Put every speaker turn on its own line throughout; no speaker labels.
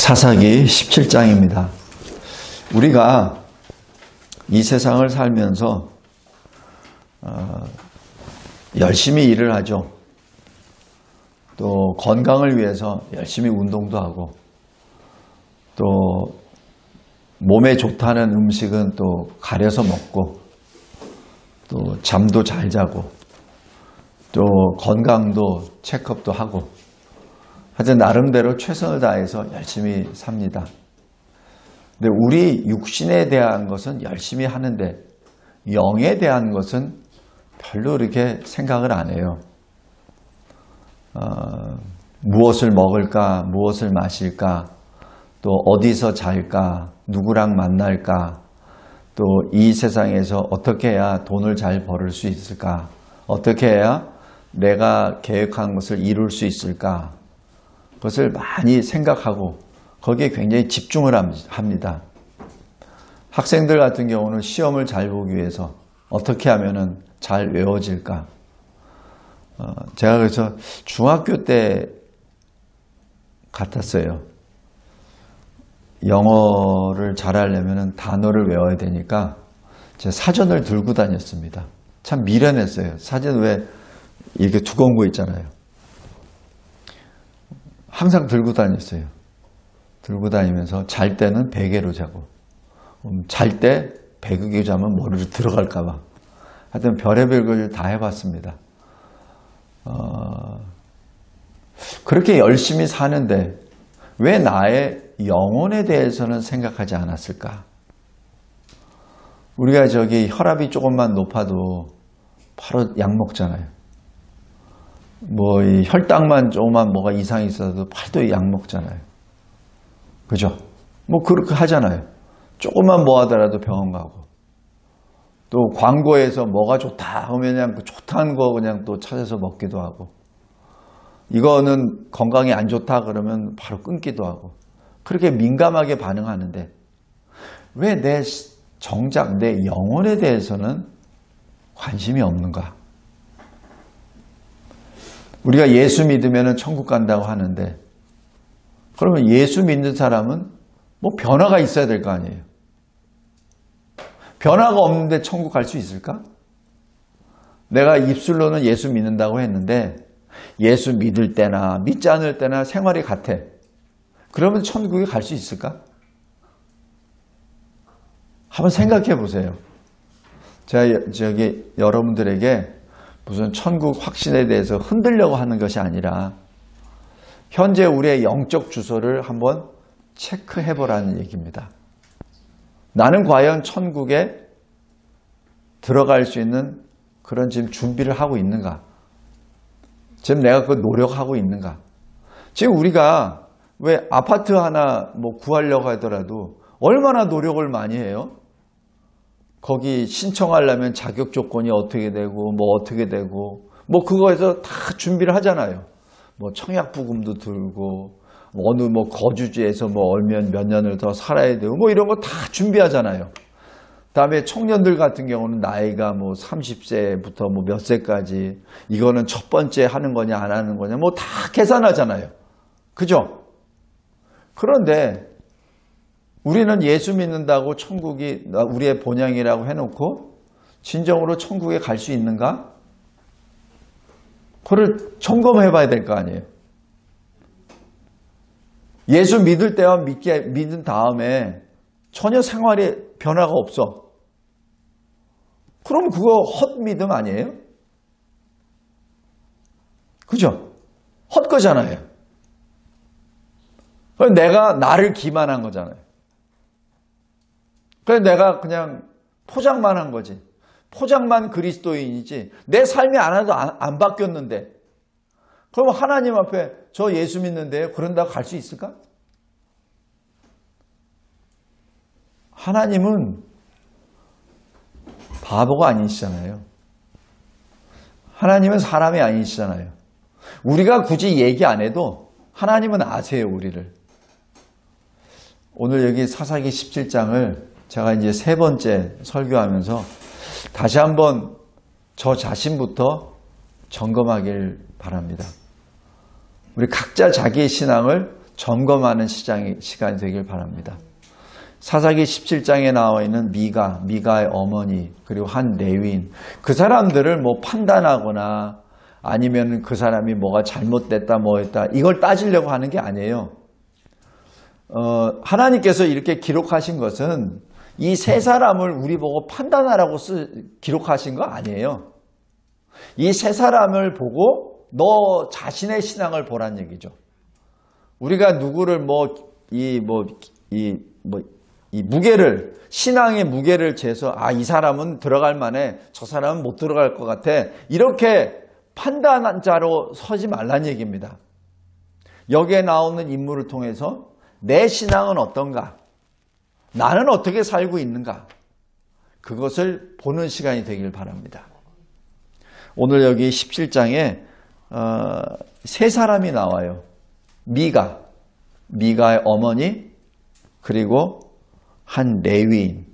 사사기 17장입니다. 우리가 이 세상을 살면서 열심히 일을 하죠. 또 건강을 위해서 열심히 운동도 하고, 또 몸에 좋다는 음식은 또 가려서 먹고, 또 잠도 잘 자고, 또 건강도 체크업도 하고, 하여튼 나름대로 최선을 다해서 열심히 삽니다. 근데 우리 육신에 대한 것은 열심히 하는데 영에 대한 것은 별로 이렇게 생각을 안 해요. 무엇을 먹을까, 무엇을 마실까, 또 어디서 잘까, 누구랑 만날까, 또 이 세상에서 어떻게 해야 돈을 잘 벌을 수 있을까, 어떻게 해야 내가 계획한 것을 이룰 수 있을까, 그것을 많이 생각하고 거기에 굉장히 집중을 합니다. 학생들 같은 경우는 시험을 잘 보기 위해서 어떻게 하면 잘 외워질까. 제가 그래서 중학교 때 같았어요. 영어를 잘하려면 단어를 외워야 되니까 제가 사전을 들고 다녔습니다. 참 미련했어요. 사전 왜 이렇게 두꺼운 거 있잖아요. 항상 들고 다녔어요. 들고 다니면서 잘 때는 베개로 자고, 잘 때 베개로 자면 머리로 들어갈까 봐. 하여튼 별의별 걸 다 해봤습니다. 그렇게 열심히 사는데 왜 나의 영혼에 대해서는 생각하지 않았을까? 우리가 혈압이 조금만 높아도 바로 약 먹잖아요. 이 혈당만 조금만 뭐가 이상이 있어도 팔도 약 먹잖아요. 그죠? 그렇게 하잖아요. 조금만 뭐 하더라도 병원 가고. 또 광고에서 뭐가 좋다 하면 그냥 좋다는 거 그냥 또 찾아서 먹기도 하고. 이거는 건강에 안 좋다 그러면 바로 끊기도 하고. 그렇게 민감하게 반응하는데 왜 정작 내 영혼에 대해서는 관심이 없는가? 우리가 예수 믿으면 천국 간다고 하는데, 그러면 예수 믿는 사람은 변화가 있어야 될 거 아니에요. 변화가 없는데 천국 갈 수 있을까? 내가 입술로는 예수 믿는다고 했는데 예수 믿을 때나 믿지 않을 때나 생활이 같아. 그러면 천국에 갈 수 있을까? 한번 생각해 보세요. 제가 여러분들에게 무슨 천국 확신에 대해서 흔들려고 하는 것이 아니라 현재 우리의 영적 주소를 한번 체크해 보라는 얘기입니다. 나는 과연 천국에 들어갈 수 있는 그런 지금 준비를 하고 있는가? 지금 내가 그 노력하고 있는가? 지금 우리가 왜 아파트 하나 구하려고 하더라도 얼마나 노력을 많이 해요? 거기 신청하려면 자격 조건이 어떻게 되고 어떻게 되고 그거에서 다 준비를 하잖아요. 청약 부금도 들고 어느 거주지에서 몇 년을 더 살아야 되고 이런 거 다 준비하잖아요. 그다음에 청년들 같은 경우는 나이가 30세부터 몇 세까지 이거는 첫 번째 하는 거냐 안 하는 거냐 다 계산하잖아요. 그죠? 그런데 우리는 예수 믿는다고 천국이 우리의 본향이라고 해놓고 진정으로 천국에 갈 수 있는가? 그걸 점검해 봐야 될 거 아니에요. 예수 믿을 때와 믿은 다음에 전혀 생활에 변화가 없어. 그럼 그거 헛믿음 아니에요? 그죠? 헛거잖아요. 내가 나를 기만한 거잖아요. 그래서 내가 그냥 포장만 한 거지. 포장만 그리스도인이지 내 삶이 하나도 안 바뀌었는데, 그럼 하나님 앞에 저 예수 믿는데 그런다고 갈 수 있을까? 하나님은 바보가 아니시잖아요. 하나님은 사람이 아니시잖아요. 우리가 굳이 얘기 안 해도 하나님은 아세요, 우리를. 오늘 여기 사사기 17장을 제가 이제 세 번째 설교하면서 다시 한번 저 자신부터 점검하길 바랍니다. 우리 각자 자기의 신앙을 점검하는 시간이 되길 바랍니다. 사사기 17장에 나와 있는 미가의 어머니, 그리고 한 레위인, 그 사람들을 뭐 판단하거나 아니면 그 사람이 뭐가 잘못됐다 뭐했다 이걸 따지려고 하는 게 아니에요. 하나님께서 이렇게 기록하신 것은 이 세 사람을 우리 보고 판단하라고 기록하신 거 아니에요. 이 세 사람을 보고 너 자신의 신앙을 보란 얘기죠. 우리가 누구를 이 무게를, 신앙의 무게를 재서 이 사람은 들어갈 만해, 저 사람은 못 들어갈 것 같아, 이렇게 판단자로 서지 말란 얘기입니다. 여기에 나오는 인물을 통해서 내 신앙은 어떤가, 나는 어떻게 살고 있는가, 그것을 보는 시간이 되길 바랍니다. 오늘 여기 17장에 세 사람이 나와요. 미가의 어머니, 그리고 한 레위인,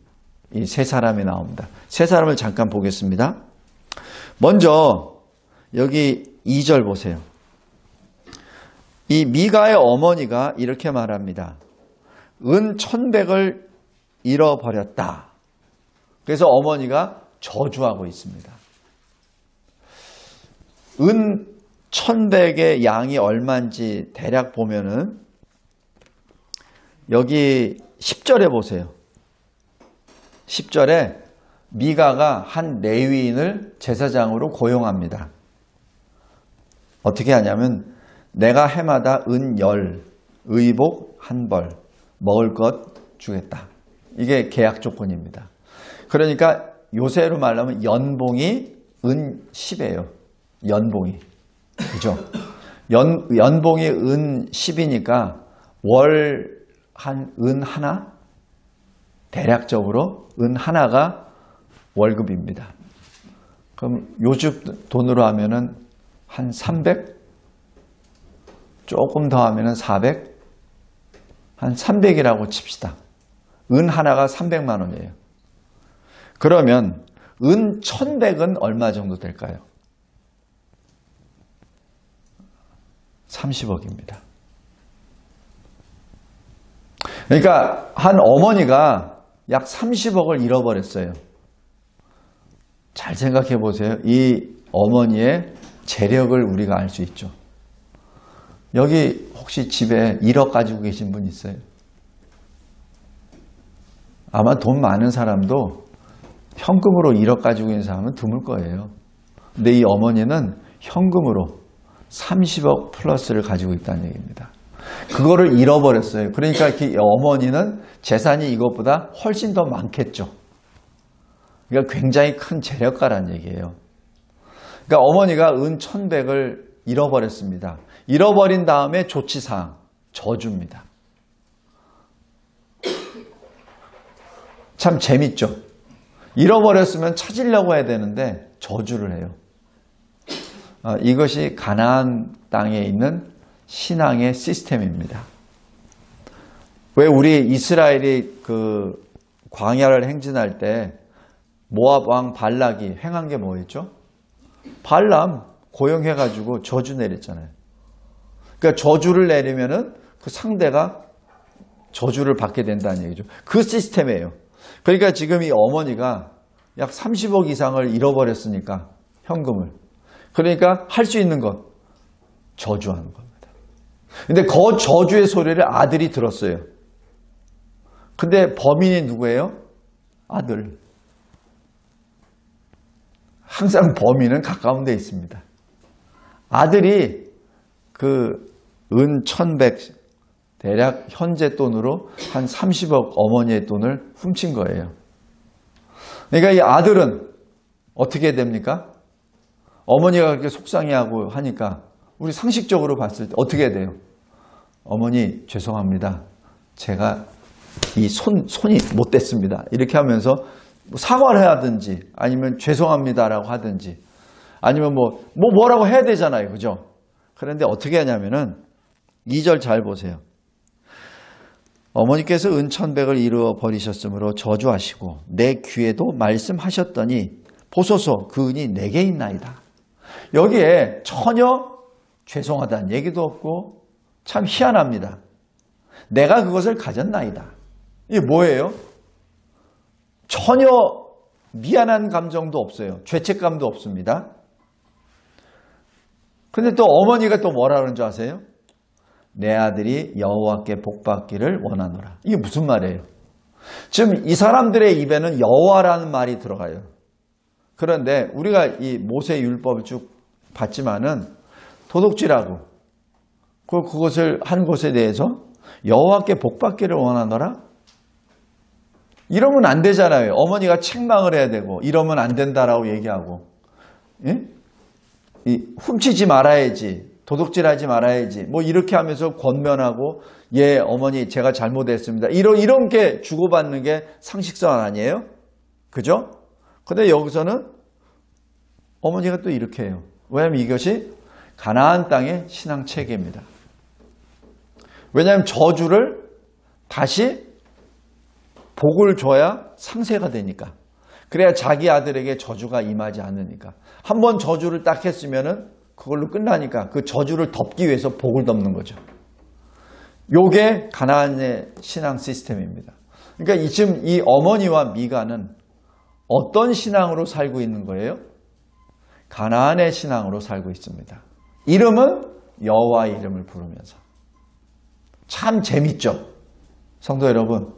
이 세 사람이 나옵니다. 세 사람을 잠깐 보겠습니다. 먼저 여기 2절 보세요. 이 미가의 어머니가 이렇게 말합니다. 은 1,100을 잃어버렸다. 그래서 어머니가 저주하고 있습니다. 은 1,100의 양이 얼마인지 대략 보면은 여기 10절에 보세요. 10절에 미가가 한 레위인을 제사장으로 고용합니다. 어떻게 하냐면 내가 해마다 은 10, 의복 1벌, 먹을 것 주겠다. 이게 계약 조건입니다. 그러니까 요새로 말하면 연봉이 은 10이에요. 연봉이. 그죠? 연봉이 은 10이니까 월 한 은 하나? 대략적으로 은 하나가 월급입니다. 그럼 요즘 돈으로 하면은 한 300? 조금 더 하면은 400? 한 300이라고 칩시다. 은 하나가 300만 원이에요. 그러면 은 1,100은 얼마 정도 될까요? 30억입니다. 그러니까 한 어머니가 약 30억을 잃어버렸어요. 잘 생각해 보세요. 이 어머니의 재력을 우리가 알 수 있죠. 여기 혹시 집에 1억 가지고 계신 분 있어요? 아마 돈 많은 사람도 현금으로 1억 가지고 있는 사람은 드물 거예요. 근데 이 어머니는 현금으로 30억 플러스를 가지고 있다는 얘기입니다. 그거를 잃어버렸어요. 그러니까 이 어머니는 재산이 이것보다 훨씬 더 많겠죠. 그러니까 굉장히 큰 재력가라는 얘기예요. 그러니까 어머니가 은 1,100을 잃어버렸습니다. 잃어버린 다음에 조치사항, 저주입니다. 참 재밌죠? 잃어버렸으면 찾으려고 해야 되는데 저주를 해요. 이것이 가나안 땅에 있는 신앙의 시스템입니다. 왜 우리 이스라엘이 그 광야를 행진할 때 모압 왕 발락이 행한 게 뭐였죠? 발람 고용해가지고 저주 내렸잖아요. 그러니까 저주를 내리면은 그 상대가 저주를 받게 된다는 얘기죠. 그 시스템이에요. 그러니까 지금 이 어머니가 약 30억 이상을 잃어버렸으니까 현금을. 그러니까 할 수 있는 것 저주하는 겁니다. 근데 그 저주의 소리를 아들이 들었어요. 근데 범인이 누구예요? 아들. 항상 범인은 가까운 데 있습니다. 아들이 그 은 1,100 대략 현재 돈으로 한 30억 어머니의 돈을 훔친 거예요. 그러니까 이 아들은 어떻게 됩니까? 어머니가 그렇게 속상해하고 하니까 우리 상식적으로 봤을 때 어떻게 돼요? 어머니 죄송합니다. 제가 이 손이 못 댔습니다. 이렇게 하면서 사과를 하든지 아니면 죄송합니다라고 하든지 아니면 뭐라고 해야 되잖아요. 그죠? 그런데 어떻게 하냐면은 2절 잘 보세요. 어머니께서 은 1,100을 이루어 버리셨으므로 저주하시고 내 귀에도 말씀하셨더니 보소서 그 은이 내게 있나이다. 여기에 전혀 죄송하다는 얘기도 없고 참 희한합니다. 내가 그것을 가졌나이다. 이게 뭐예요? 전혀 미안한 감정도 없어요. 죄책감도 없습니다. 근데 또 어머니가 또 뭐라 그러는 줄 아세요? 내 아들이 여호와께 복받기를 원하노라. 이게 무슨 말이에요? 지금 이 사람들의 입에는 여호와라는 말이 들어가요. 그런데 우리가 이 모세 율법을 쭉 봤지만은 도둑질하고 그것을 한 것에 대해서 여호와께 복받기를 원하노라? 이러면 안 되잖아요. 어머니가 책망을 해야 되고 이러면 안 된다라고 얘기하고, 예? 훔치지 말아야지, 도둑질하지 말아야지, 뭐 이렇게 하면서 권면하고, 예, 어머니 제가 잘못했습니다. 이런 게 주고받는 게 상식선 아니에요? 그죠? 근데 여기서는 어머니가 또 이렇게 해요. 왜냐하면 이것이 가나안 땅의 신앙 체계입니다. 왜냐하면 저주를 다시 복을 줘야 상세가 되니까. 그래야 자기 아들에게 저주가 임하지 않으니까. 한번 저주를 딱 했으면은 그걸로 끝나니까 그 저주를 덮기 위해서 복을 덮는 거죠. 요게 가나안의 신앙 시스템입니다. 그러니까 지금 이 어머니와 미가는 어떤 신앙으로 살고 있는 거예요? 가나안의 신앙으로 살고 있습니다. 이름은 여호와의 이름을 부르면서. 참 재밌죠? 성도 여러분,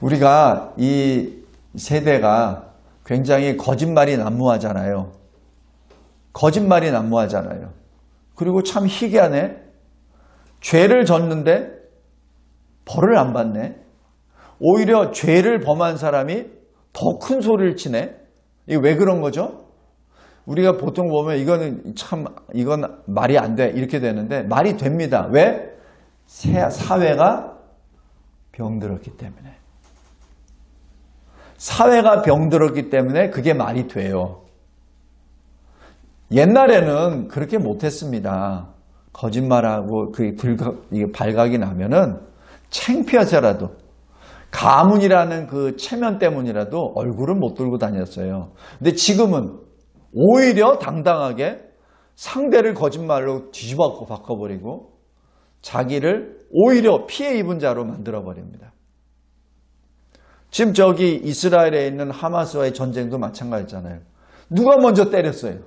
우리가 이 세대가 굉장히 거짓말이 난무하잖아요. 거짓말이 난무하잖아요. 그리고 참 희귀하네. 죄를 졌는데 벌을 안 받네. 오히려 죄를 범한 사람이 더 큰 소리를 치네. 이게 왜 그런 거죠? 우리가 보통 보면 이건 말이 안 돼. 이렇게 되는데 말이 됩니다. 왜? 사회가 병들었기 때문에. 사회가 병들었기 때문에 그게 말이 돼요. 옛날에는 그렇게 못했습니다. 거짓말하고 이게 발각이 나면은 창피해서라도 가문이라는 그 체면 때문이라도 얼굴은 못 들고 다녔어요. 근데 지금은 오히려 당당하게 상대를 거짓말로 뒤집어 바꿔버리고 자기를 오히려 피해 입은 자로 만들어버립니다. 지금 저기 이스라엘에 있는 하마스와의 전쟁도 마찬가지잖아요. 누가 먼저 때렸어요?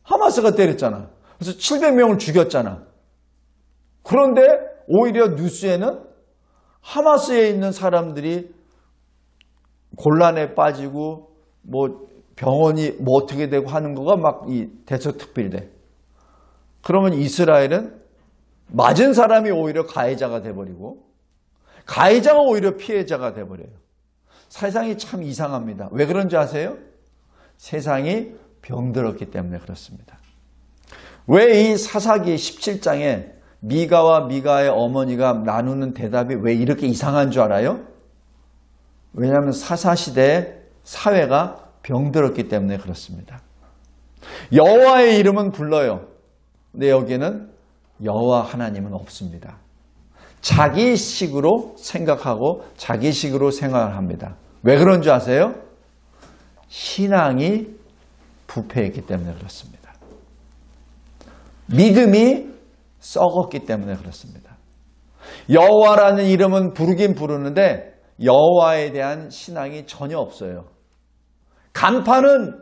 하마스가 때렸잖아. 그래서 700명을 죽였잖아. 그런데 오히려 뉴스에는 하마스에 있는 사람들이 곤란에 빠지고 뭐 병원이 뭐 어떻게 되고 하는 거가 막 이 대서특필돼. 그러면 이스라엘은 맞은 사람이 오히려 가해자가 돼버리고 가해자가 오히려 피해자가 돼버려요. 세상이 참 이상합니다. 왜 그런지 아세요? 세상이 병들었기 때문에 그렇습니다. 왜 이 사사기 17장에 미가와 미가의 어머니가 나누는 대답이 왜 이렇게 이상한 줄 알아요? 왜냐하면 사사시대의 사회가 병들었기 때문에 그렇습니다. 여호와의 이름은 불러요. 근데 여기는 여호와 하나님은 없습니다. 자기식으로 생각하고 자기식으로 생각을 합니다. 왜 그런 줄 아세요? 신앙이 부패했기 때문에 그렇습니다. 믿음이 썩었기 때문에 그렇습니다. 여호와라는 이름은 부르긴 부르는데 여호와에 대한 신앙이 전혀 없어요. 간판은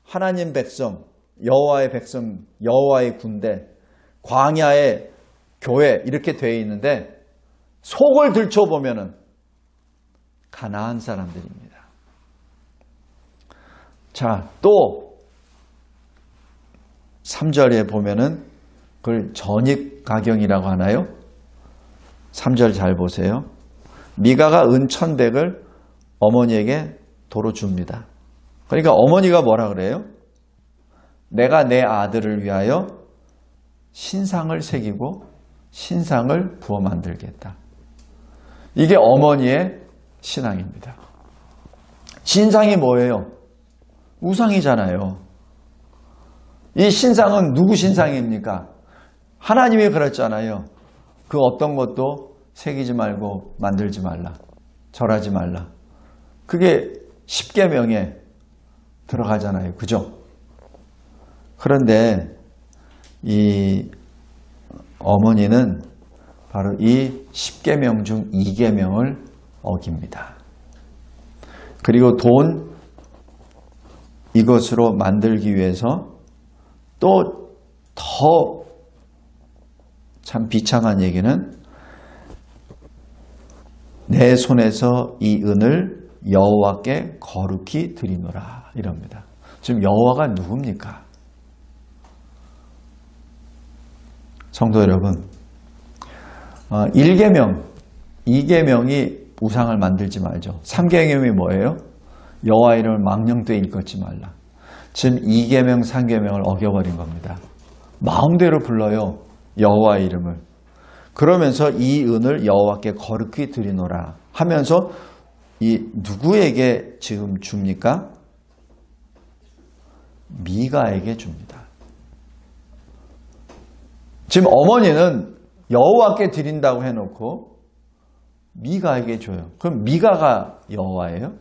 하나님 백성, 여호와의 백성, 여호와의 군대, 광야의 교회 이렇게 되어 있는데 속을 들춰보면은 가나안 사람들입니다. 자, 또 3절에 보면은 그걸 전입가경이라고 하나요? 3절 잘 보세요. 미가가 은 1,100을 어머니에게 도로 줍니다. 그러니까 어머니가 뭐라 그래요? 내가 내 아들을 위하여 신상을 새기고 신상을 부어 만들겠다. 이게 어머니의 신앙입니다. 신상이 뭐예요? 우상이잖아요. 이 신상은 누구 신상입니까? 하나님이 그랬잖아요. 그 어떤 것도 새기지 말고 만들지 말라. 절하지 말라. 그게 10계명에 들어가잖아요. 그죠? 그런데 이 어머니는 바로 이 10계명 중 2계명을 어깁니다. 그리고 돈 이것으로 만들기 위해서 또 더 참 비참한 얘기는 내 손에서 이 은을 여호와께 거룩히 드리노라 이럽니다. 지금 여호와가 누굽니까? 성도 여러분, 1계명, 2계명이 우상을 만들지 말죠. 3계명이 뭐예요? 여호와 이름을 망령되이 일컫지 말라. 지금 2계명, 3계명을 어겨버린 겁니다. 마음대로 불러요. 여호와 이름을. 그러면서 이 은을 여호와께 거룩히 드리노라 하면서 이 누구에게 지금 줍니까? 미가에게 줍니다. 지금 어머니는 여호와께 드린다고 해놓고 미가에게 줘요. 그럼 미가가 여호와예요?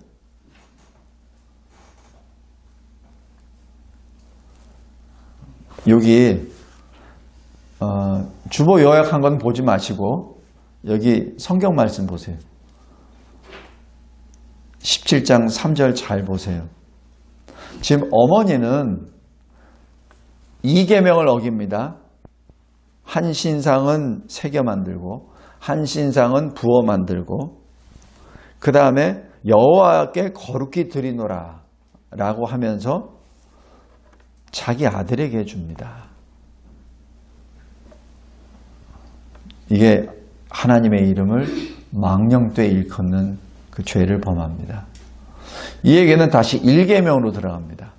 여기 주보 요약한 건 보지 마시고 여기 성경 말씀 보세요. 17장 3절 잘 보세요. 지금 어머니는 2계명을 어깁니다. 한 신상은 새겨 만들고 한 신상은 부어 만들고 그 다음에 여호와께 거룩히 드리노라 라고 하면서 자기 아들에게 줍니다. 이게 하나님의 이름을 망령되이 일컫는 그 죄를 범합니다. 이 얘기는 다시 1계명으로 들어갑니다.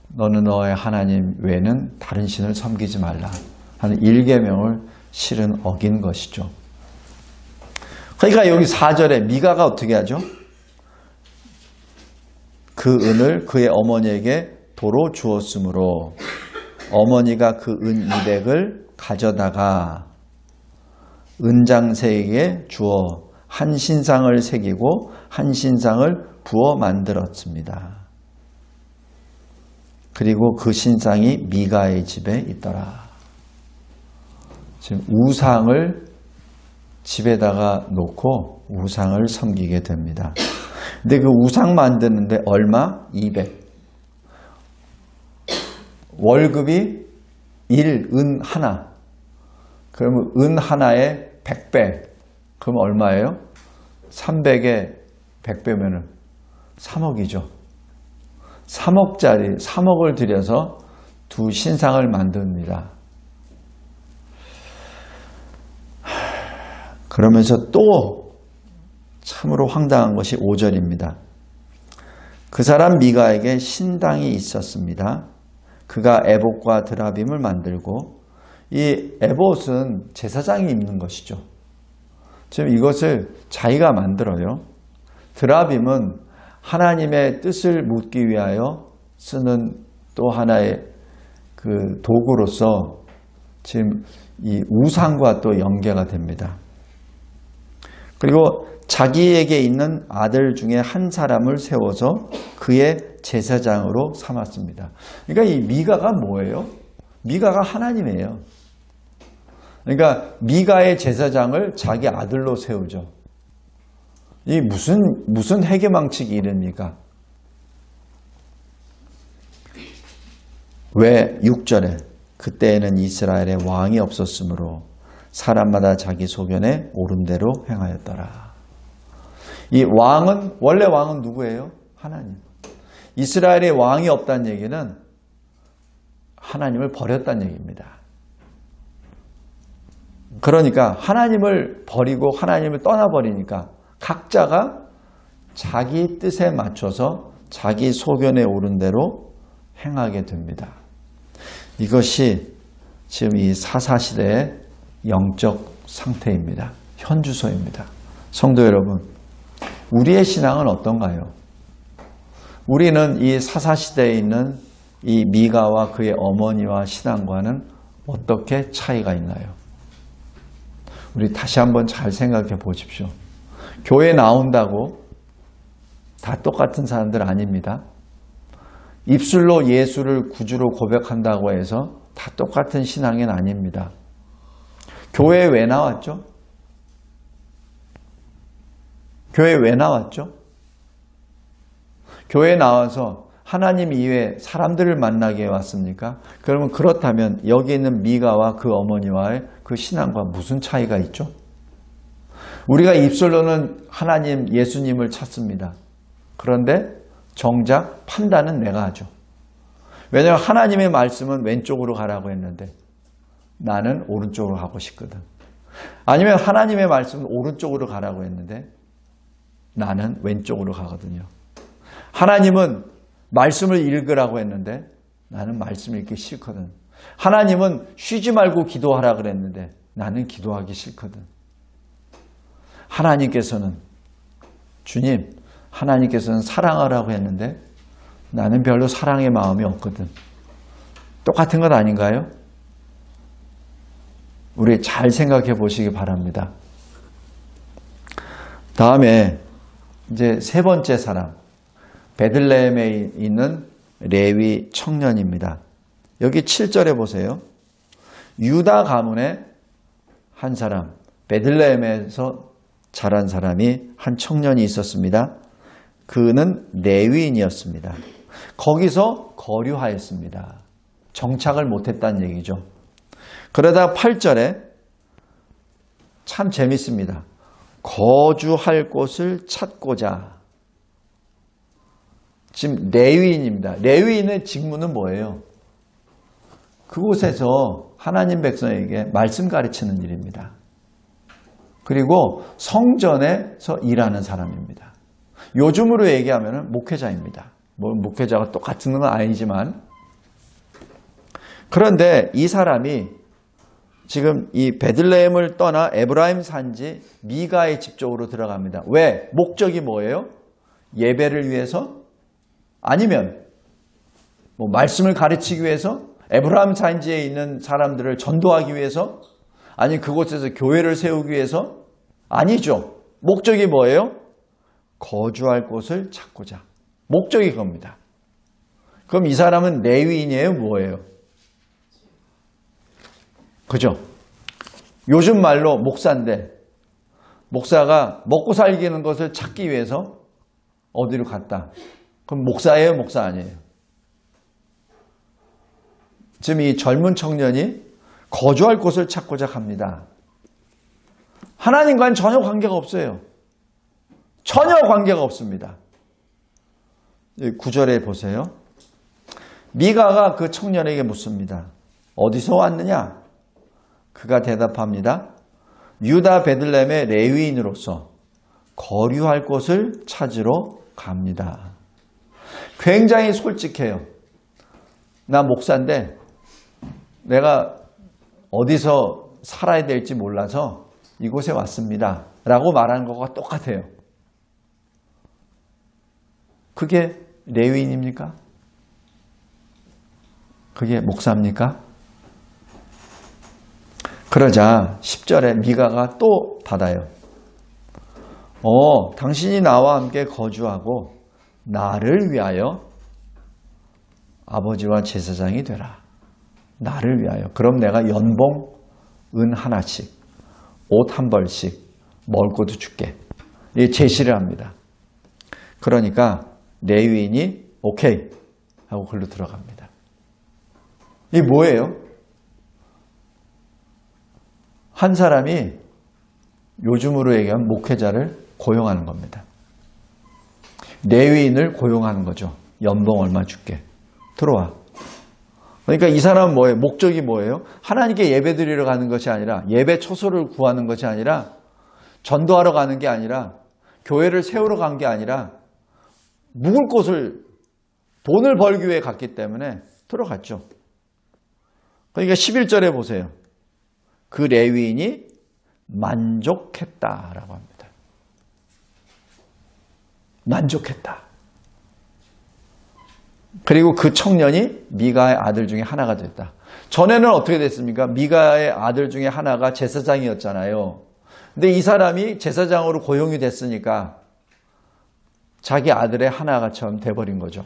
너는 너의 하나님 외에는 다른 신을 섬기지 말라 하는 1계명을 실은 어긴 것이죠. 그러니까 여기 4절에 미가가 어떻게 하죠? 그 은을 그의 어머니에게 도로 주었으므로 어머니가 그 은 200을 가져다가 은장새에게 주어 한 신상을 새기고 한 신상을 부어 만들었습니다. 그리고 그 신상이 미가의 집에 있더라. 지금 우상을 집에다가 놓고 우상을 섬기게 됩니다. 근데 그 우상 만드는데 얼마? 200. 월급이 1은 하나. 그러면 은 하나에 100배. 그럼 얼마예요? 300에 100배면은 3억이죠. 3억짜리, 3억을 들여서 두 신상을 만듭니다. 그러면서 또 참으로 황당한 것이 5절입니다. 그 사람 미가에게 신당이 있었습니다. 그가 에봇과 드라빔을 만들고 이 에봇은 제사장이 입는 것이죠. 지금 이것을 자기가 만들어요. 드라빔은 하나님의 뜻을 묻기 위하여 쓰는 또 하나의 그 도구로서 지금 이 우상과 또 연계가 됩니다. 그리고 자기에게 있는 아들 중에 한 사람을 세워서 그의 제사장으로 삼았습니다. 그러니까 이 미가가 뭐예요? 미가가 하나님이에요. 그러니까 미가의 제사장을 자기 아들로 세우죠. 이 무슨 해계망측이 이릅니까? 왜 6절에 그때에는 이스라엘에 왕이 없었으므로 사람마다 자기 소견에 옳은 대로 행하였더라. 이 왕은 원래 왕은 누구예요? 하나님. 이스라엘에 왕이 없다는 얘기는 하나님을 버렸다는 얘기입니다. 그러니까 하나님을 버리고 하나님을 떠나버리니까 각자가 자기 뜻에 맞춰서 자기 소견에 옳은 대로 행하게 됩니다. 이것이 지금 이 사사시대의 영적 상태입니다. 현주소입니다. 성도 여러분, 우리의 신앙은 어떤가요? 우리는 이 사사시대에 있는 이 미가와 그의 어머니와 신앙과는 어떻게 차이가 있나요? 우리 다시 한번 잘 생각해 보십시오. 교회 나온다고 다 똑같은 사람들 아닙니다. 입술로 예수를 구주로 고백한다고 해서 다 똑같은 신앙인 아닙니다. 교회에 왜 나왔죠? 교회에 왜 나왔죠? 교회에 나와서 하나님 이외에 사람들을 만나게 왔습니까? 그러면 그렇다면 여기 있는 미가와 그 어머니와의 그 신앙과 무슨 차이가 있죠? 우리가 입술로는 하나님, 예수님을 찾습니다. 그런데 정작 판단은 내가 하죠. 왜냐하면 하나님의 말씀은 왼쪽으로 가라고 했는데 나는 오른쪽으로 가고 싶거든. 아니면 하나님의 말씀은 오른쪽으로 가라고 했는데 나는 왼쪽으로 가거든요. 하나님은 말씀을 읽으라고 했는데 나는 말씀 읽기 싫거든. 하나님은 쉬지 말고 기도하라 그랬는데 나는 기도하기 싫거든. 하나님께서는 주님, 하나님께서는 사랑하라고 했는데 나는 별로 사랑의 마음이 없거든. 똑같은 것 아닌가요? 우리 잘 생각해 보시기 바랍니다. 다음에 이제 세 번째 사람, 베들레헴에 있는 레위 청년입니다. 여기 7절에 보세요. 유다 가문의 한 사람, 베들레헴에서 자란 사람이 한 청년이 있었습니다. 그는 레위인이었습니다. 거기서 거류하였습니다. 정착을 못했다는 얘기죠. 그러다 8절에 참 재밌습니다. 거주할 곳을 찾고자. 지금 레위인입니다. 레위인의 직무는 뭐예요? 그곳에서 하나님 백성에게 말씀 가르치는 일입니다. 그리고 성전에서 일하는 사람입니다. 요즘으로 얘기하면 목회자입니다. 뭐 목회자가 똑같은 건 아니지만, 그런데 이 사람이 지금 이 베들레헴을 떠나 에브라임 산지 미가의 집 쪽으로 들어갑니다. 왜? 목적이 뭐예요? 예배를 위해서? 아니면 뭐 말씀을 가르치기 위해서? 에브라임 산지에 있는 사람들을 전도하기 위해서? 아니 그곳에서 교회를 세우기 위해서? 아니죠. 목적이 뭐예요? 거주할 곳을 찾고자. 목적이 그겁니다. 그럼 이 사람은 레위인이에요? 뭐예요? 그죠? 요즘 말로 목사인데 목사가 먹고 살기는 것을 찾기 위해서 어디로 갔다. 그럼 목사예요? 목사 아니에요? 지금 이 젊은 청년이 거주할 곳을 찾고자 합니다. 하나님과는 전혀 관계가 없어요. 전혀 관계가 없습니다. 9절에 보세요. 미가가 그 청년에게 묻습니다. 어디서 왔느냐? 그가 대답합니다. 유다 베들레헴의 레위인으로서 거류할 곳을 찾으러 갑니다. 굉장히 솔직해요. 나 목사인데 내가 어디서 살아야 될지 몰라서 이곳에 왔습니다. 라고 말하는 것과 똑같아요. 그게 레위인입니까? 그게 목사입니까? 그러자 10절에 미가가 또 받아요. 당신이 나와 함께 거주하고 나를 위하여 아버지와 제사장이 되라. 나를 위하여. 그럼 내가 연봉 은 하나씩, 옷 한 벌씩, 먹을 것도 줄게. 이 제시를 합니다. 그러니까 레위인이 오케이 하고 글로 들어갑니다. 이게 뭐예요? 한 사람이 요즘으로 얘기하면 목회자를 고용하는 겁니다. 레위인을 고용하는 거죠. 연봉 얼마 줄게. 들어와. 그러니까 이 사람은 뭐예요? 목적이 뭐예요? 하나님께 예배 드리러 가는 것이 아니라, 예배 처소를 구하는 것이 아니라, 전도하러 가는 게 아니라, 교회를 세우러 간 게 아니라, 묵을 곳을 돈을 벌기 위해 갔기 때문에 들어갔죠. 그러니까 11절에 보세요. 그 레위인이 만족했다라고 합니다. 만족했다. 그리고 그 청년이 미가의 아들 중에 하나가 됐다. 전에는 어떻게 됐습니까? 미가의 아들 중에 하나가 제사장이었잖아요. 근데 이 사람이 제사장으로 고용이 됐으니까 자기 아들의 하나가처럼 돼버린 거죠.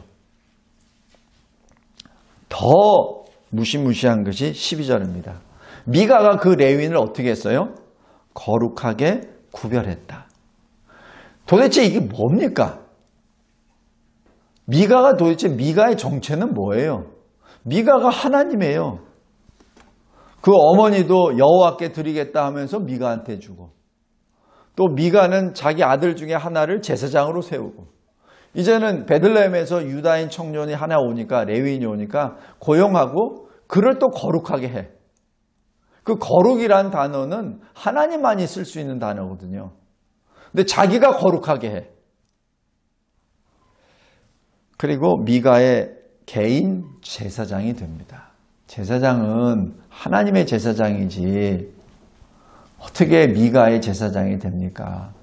더 무시무시한 것이 12절입니다. 미가가 그 레위인을 어떻게 했어요? 거룩하게 구별했다. 도대체 이게 뭡니까? 미가가 도대체 미가의 정체는 뭐예요? 미가가 하나님이에요. 그 어머니도 여호와께 드리겠다 하면서 미가한테 주고, 또 미가는 자기 아들 중에 하나를 제사장으로 세우고, 이제는 베들레헴에서 유다인 청년이 하나 오니까, 레위인이 오니까 고용하고 그를 또 거룩하게 해. 그 거룩이란 단어는 하나님만이 쓸 수 있는 단어거든요. 근데 자기가 거룩하게 해. 그리고 미가의 개인 제사장이 됩니다. 제사장은 하나님의 제사장이지 어떻게 미가의 제사장이 됩니까?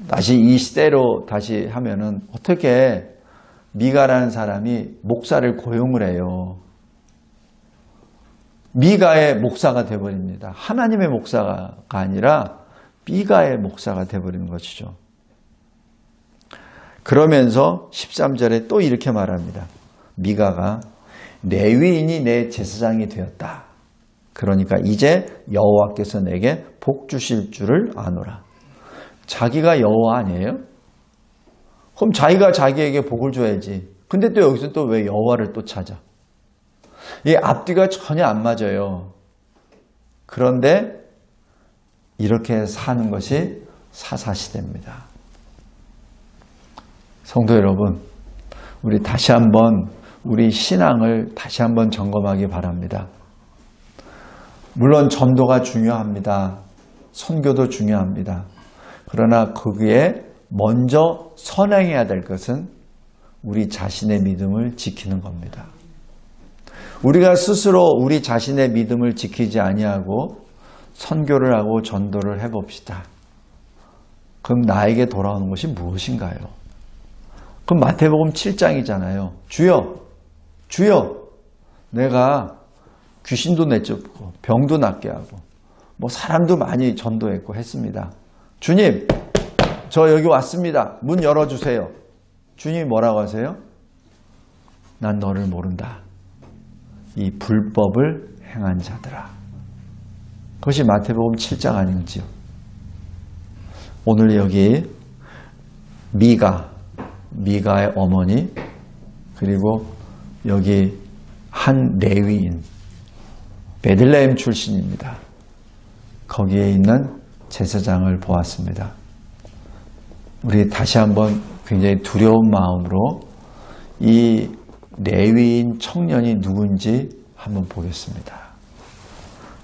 다시 이 시대로 다시 하면은 어떻게 미가라는 사람이 목사를 고용을 해요? 미가의 목사가 되어버립니다. 하나님의 목사가 아니라 미가의 목사가 되어버리는 것이죠. 그러면서 13절에 또 이렇게 말합니다. 미가가 레위인이 내 제사장이 되었다. 그러니까 이제 여호와께서 내게 복 주실 줄을 아노라. 자기가 여호와 아니에요? 그럼 자기가 자기에게 복을 줘야지. 근데 또 여기서 또 왜 여호와를 또 찾아? 이 앞뒤가 전혀 안 맞아요. 그런데 이렇게 사는 것이 사사시대입니다. 성도 여러분, 우리 다시 한번 우리 신앙을 다시 한번 점검하기 바랍니다. 물론 전도가 중요합니다. 선교도 중요합니다. 그러나 거기에 먼저 선행해야 될 것은 우리 자신의 믿음을 지키는 겁니다. 우리가 스스로 우리 자신의 믿음을 지키지 아니하고 선교를 하고 전도를 해봅시다. 그럼 나에게 돌아오는 것이 무엇인가요? 그럼 마태복음 7장이잖아요. 주여, 내가 귀신도 내쫓고 병도 낫게 하고 뭐 사람도 많이 전도했고 했습니다. 주님, 저 여기 왔습니다. 문 열어주세요. 주님이 뭐라고 하세요? 난 너를 모른다. 이 불법을 행한 자들아. 그것이 마태복음 7장 아닌지요. 오늘 여기 미가의 어머니, 그리고 여기 한 레위인, 베들레헴 출신입니다. 거기에 있는 제사장을 보았습니다. 우리 다시 한번 굉장히 두려운 마음으로 이 레위인 청년이 누군지 한번 보겠습니다.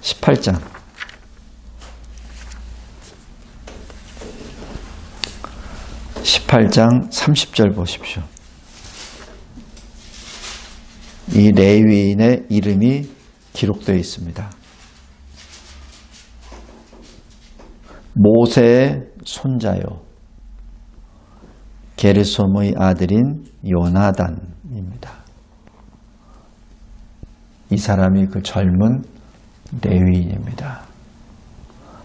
18장 30절 보십시오. 이 레위인의 이름이 기록되어 있습니다. 모세의 손자요, 게르솜의 아들인 요나단입니다. 이 사람이 그 젊은 레위인입니다.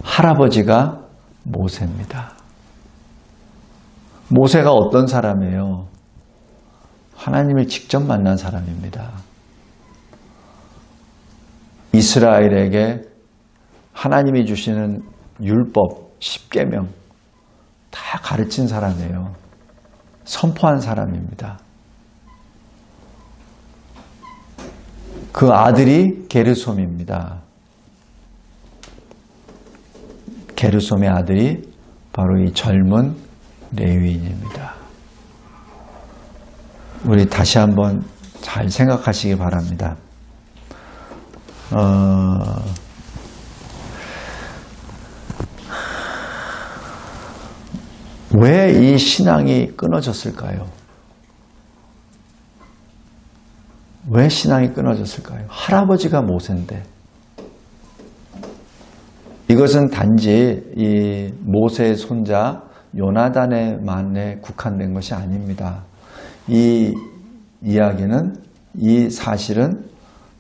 할아버지가 모세입니다. 모세가 어떤 사람이에요? 하나님을 직접 만난 사람입니다. 이스라엘에게 하나님이 주시는 율법, 10계명 다 가르친 사람이에요. 선포한 사람입니다. 그 아들이 게르솜입니다. 게르솜의 아들이 바로 이 젊은 레위인입니다. 우리 다시 한번 잘 생각하시기 바랍니다. 왜 이 신앙이 끊어졌을까요? 왜 신앙이 끊어졌을까요? 할아버지가 모세인데. 이것은 단지 이 모세의 손자 요나단에만에 국한된 것이 아닙니다. 이 이야기는, 이 사실은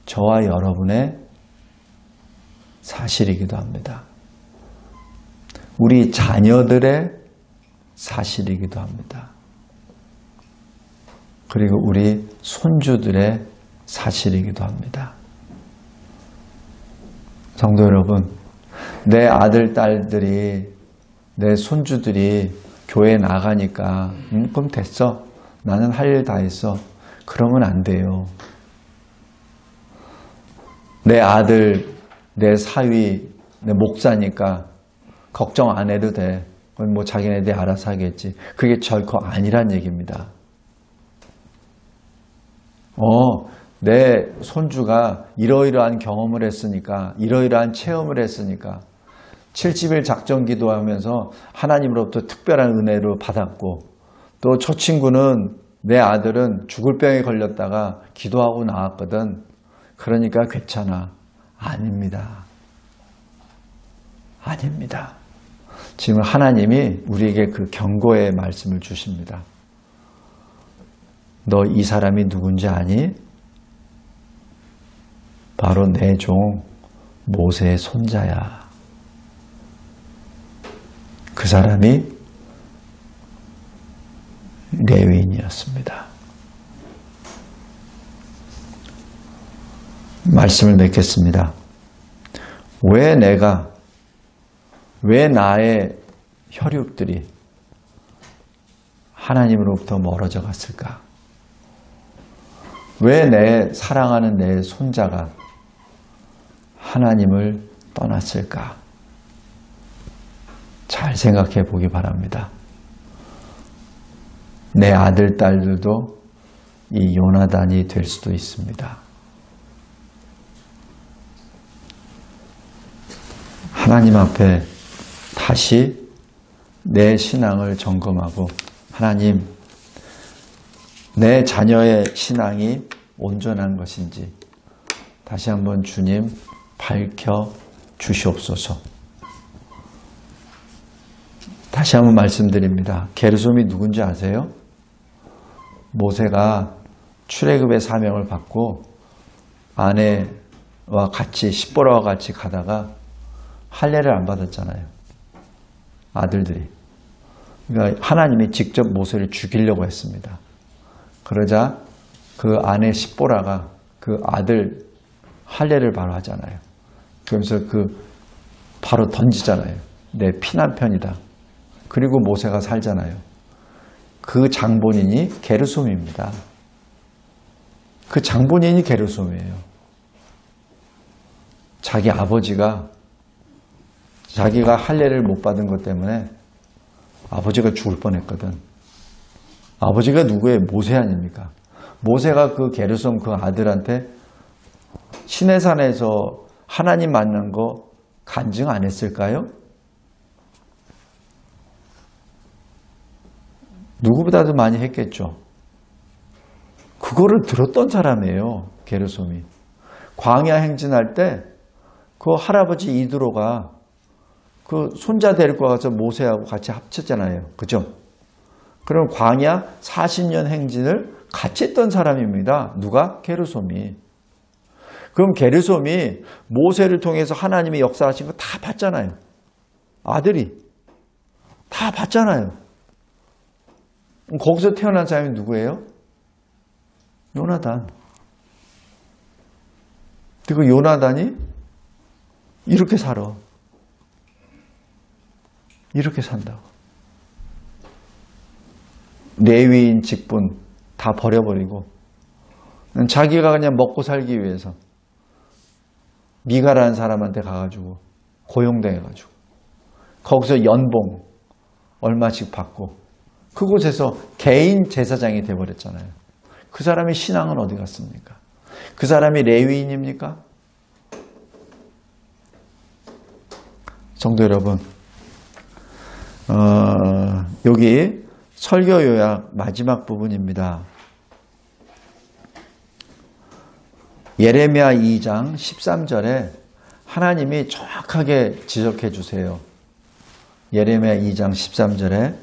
저와 여러분의 사실이기도 합니다. 우리 자녀들의 사실이기도 합니다. 그리고 우리 손주들의 사실이기도 합니다. 성도 여러분, 내 아들, 딸들이, 내 손주들이 교회 나가니까 그럼 됐어. 나는 할 일 다 했어. 그러면 안 돼요. 내 아들, 내 사위, 내 목사니까 걱정 안 해도 돼. 그건 뭐 자기네들이 알아서 하겠지. 그게 결코 아니란 얘기입니다. 내 손주가 이러이러한 경험을 했으니까, 이러이러한 체험을 했으니까 70일 작전 기도하면서 하나님으로부터 특별한 은혜를 받았고, 또 저 친구는, 내 아들은 죽을 병에 걸렸다가 기도하고 나왔거든. 그러니까 괜찮아. 아닙니다. 아닙니다. 지금 하나님이 우리에게 그 경고의 말씀을 주십니다. 너 이 사람이 누군지 아니? 바로 내 종 모세의 손자야. 그 사람이 레위인이었습니다. 말씀을 맺겠습니다. 왜 나의 혈육들이 하나님으로부터 멀어져 갔을까? 왜 내 사랑하는 내 손자가 하나님을 떠났을까? 잘 생각해 보기 바랍니다. 내 아들, 딸들도 이 요나단이 될 수도 있습니다. 하나님 앞에 다시 내 신앙을 점검하고, 하나님, 내 자녀의 신앙이 온전한 것인지 다시 한번 주님 밝혀 주시옵소서. 다시 한번 말씀드립니다. 게르솜이 누군지 아세요? 모세가 출애굽의 사명을 받고 아내와 같이, 십보라와 같이 가다가 할례를 안 받았잖아요. 아들들이. 그러니까 하나님이 직접 모세를 죽이려고 했습니다. 그러자 그 아내 십보라가 그 아들 할례를 바로 하잖아요. 그러면서 바로 던지잖아요. 내 피난편이다. 그리고 모세가 살잖아요. 그 장본인이 게르솜입니다. 그 장본인이 게르솜이에요. 자기 아버지가 자기가 할례를 못 받은 것 때문에 아버지가 죽을 뻔했거든. 아버지가 누구예요? 모세 아닙니까? 모세가 그 게르솜 그 아들한테 시내산에서 하나님 만난 거 간증 안 했을까요? 누구보다도 많이 했겠죠. 그거를 들었던 사람이에요. 게르솜이. 광야 행진할 때 그 할아버지 이드로가 그 손자 데리고 가서 모세하고 같이 합쳤잖아요. 그죠? 그럼 광야 40년 행진을 같이 했던 사람입니다. 누가? 게르솜이. 그럼 게르솜이 모세를 통해서 하나님이 역사하신 거 다 봤잖아요. 아들이. 다 봤잖아요. 거기서 태어난 사람이 누구예요? 요나단. 그리고 요나단이 이렇게 살아. 이렇게 산다고. 레위인 직분 다 버려버리고 자기가 그냥 먹고 살기 위해서 미가라는 사람한테 가가지고 고용당해가지고 거기서 연봉 얼마씩 받고 그곳에서 개인 제사장이 돼버렸잖아요. 그 사람의 신앙은 어디 갔습니까? 그 사람이 레위인입니까? 성도 여러분, 여기 설교 요약 마지막 부분입니다. 예레미야 2장 13절에 하나님이 정확하게 지적해 주세요. 예레미야 2장 13절에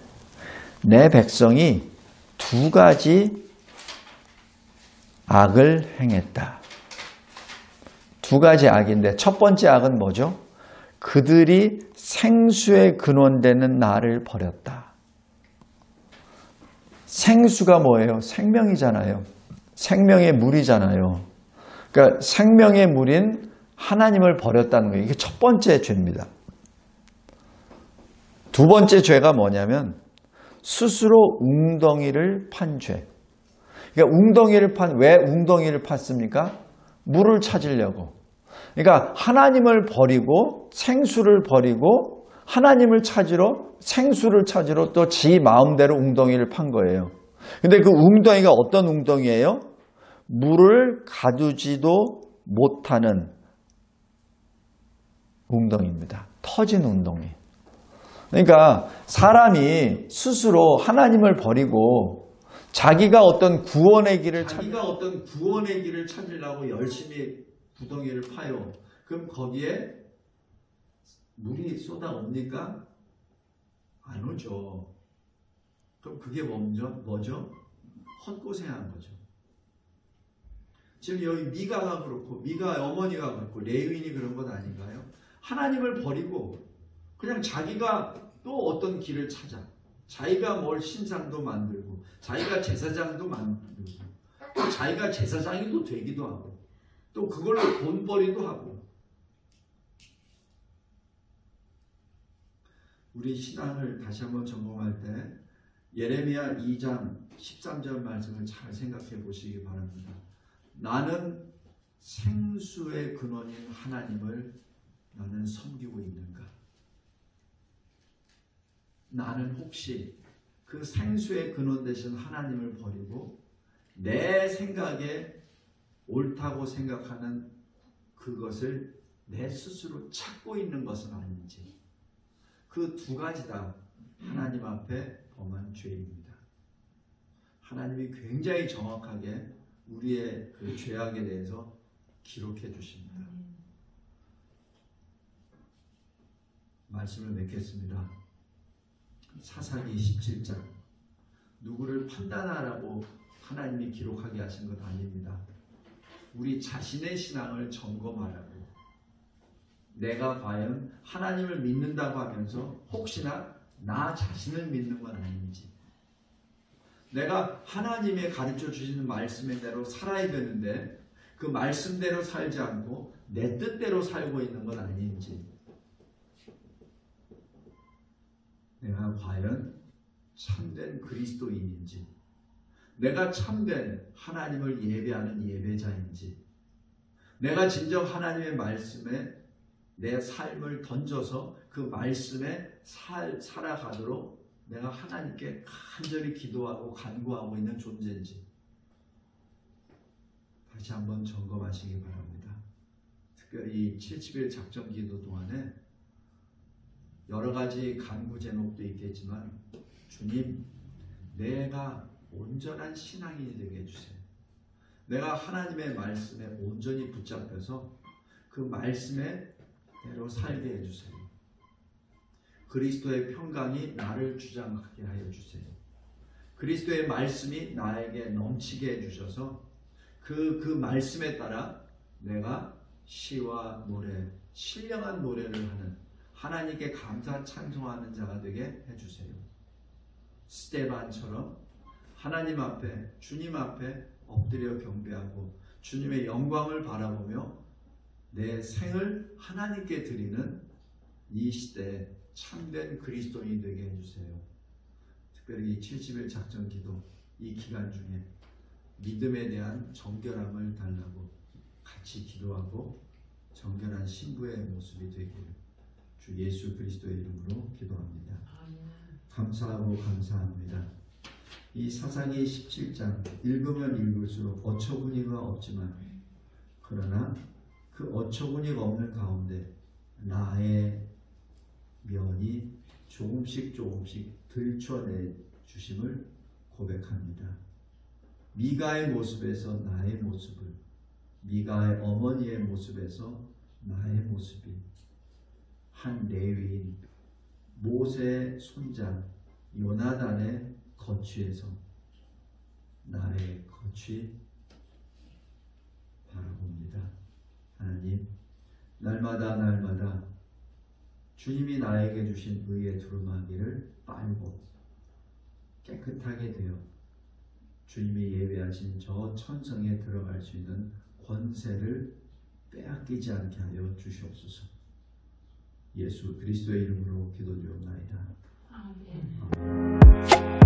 내 백성이 두 가지 악을 행했다. 두 가지 악인데 첫 번째 악은 뭐죠? 그들이 생수의 근원되는 나를 버렸다. 생수가 뭐예요? 생명이잖아요. 생명의 물이잖아요. 그러니까 생명의 물인 하나님을 버렸다는 거예요. 이게 첫 번째 죄입니다. 두 번째 죄가 뭐냐면 스스로 웅덩이를 판 죄. 그러니까 왜 웅덩이를 팠습니까? 물을 찾으려고. 그러니까 하나님을 버리고 생수를 버리고 하나님을 찾으러 생수를 찾으러 또 지 마음대로 웅덩이를 판 거예요. 근데 그 웅덩이가 어떤 웅덩이예요? 물을 가두지도 못하는 웅덩이입니다. 터진 웅덩이. 그러니까 사람이 스스로 하나님을 버리고 자기가 어떤 구원의 길을 찾으려고 열심히 구덩이를 파요. 그럼 거기에 물이 쏟아옵니까? 안 오죠. 그럼 그게 뭐죠? 헛고생한 거죠. 지금 여기 미가가 그렇고 미가 어머니가 그렇고 레위인이 그런 것 아닌가요? 하나님을 버리고 그냥 자기가 또 어떤 길을 찾아. 자기가 뭘 신상도 만들고 자기가 제사장도 만들고 또 자기가 제사장이 또 되기도 하고 또 그걸로 돈벌이도 하고. 우리 신앙을 다시 한번 점검할 때 예레미야 2장 13절 말씀을 잘 생각해 보시기 바랍니다. 나는 생수의 근원인 하나님을 나는 섬기고 있는가? 나는 혹시 그 생수의 근원 되신 하나님을 버리고 내 생각에 옳다고 생각하는 그것을 내 스스로 찾고 있는 것은 아닌지. 그 두 가지 다 하나님 앞에 범한 죄입니다. 하나님이 굉장히 정확하게 우리의 그 죄악에 대해서 기록해 주십니다. 말씀을 맺겠습니다. 사사기 17장. 누구를 판단하라고 하나님이 기록하게 하신 것 아닙니다. 우리 자신의 신앙을 점검하라고. 내가 과연 하나님을 믿는다고 하면서 혹시나 나 자신을 믿는 건 아닌지. 내가 하나님의 가르쳐 주시는 말씀의 대로 살아야 되는데 그 말씀대로 살지 않고 내 뜻대로 살고 있는 건 아닌지. 내가 과연 참된 그리스도인인지, 내가 참된 하나님을 예배하는 예배자인지, 내가 진정 하나님의 말씀에 내 삶을 던져서 그 말씀에 살아가도록 내가 하나님께 간절히 기도하고 간구하고 있는 존재인지 다시 한번 점검하시기 바랍니다. 특별히 70일 작전 기도 동안에 여러 가지 간구 제목도 있겠지만 주님, 내가 온전한 신앙인이 되게 해주세요. 내가 하나님의 말씀에 온전히 붙잡혀서 그 말씀에 대로 살게 해주세요. 그리스도의 평강이 나를 주장하게 하여 주세요. 그리스도의 말씀이 나에게 넘치게 해주셔서 그 말씀에 따라 내가 시와 노래, 신령한 노래를 하는 하나님께 감사 찬송하는 자가 되게 해주세요. 스데반처럼 하나님 앞에, 주님 앞에 엎드려 경배하고 주님의 영광을 바라보며 내 생을 하나님께 드리는 이 시대에 참된 그리스도인이 되게 해주세요. 특별히 70일 작전 기도 이 기간 중에 믿음에 대한 정결함을 달라고 같이 기도하고 정결한 신부의 모습이 되기를 주 예수 그리스도의 이름으로 기도합니다. 감사하고 감사합니다. 이 사사기 17장 읽으면 읽을수록 어처구니가 없지만 그러나 그 어처구니가 없는 가운데 나의 면이 조금씩 들춰내 주심을 고백합니다. 미가의 모습에서 나의 모습을, 미가의 어머니의 모습에서 나의 모습이, 한 레위인 모세의 손자 요나단의 거취에서 나의 거취 바라봅니다. 하나님, 날마다 주님이 나에게 주신 의의 두루마기를 빨고 깨끗하게 되어 주님이 예배하신 저 천성에 들어갈 수 있는 권세를 빼앗기
깎이지 않게 하여 주시옵소서. 예수 그리스도의 이름으로 기도드리옵나이다.
아멘.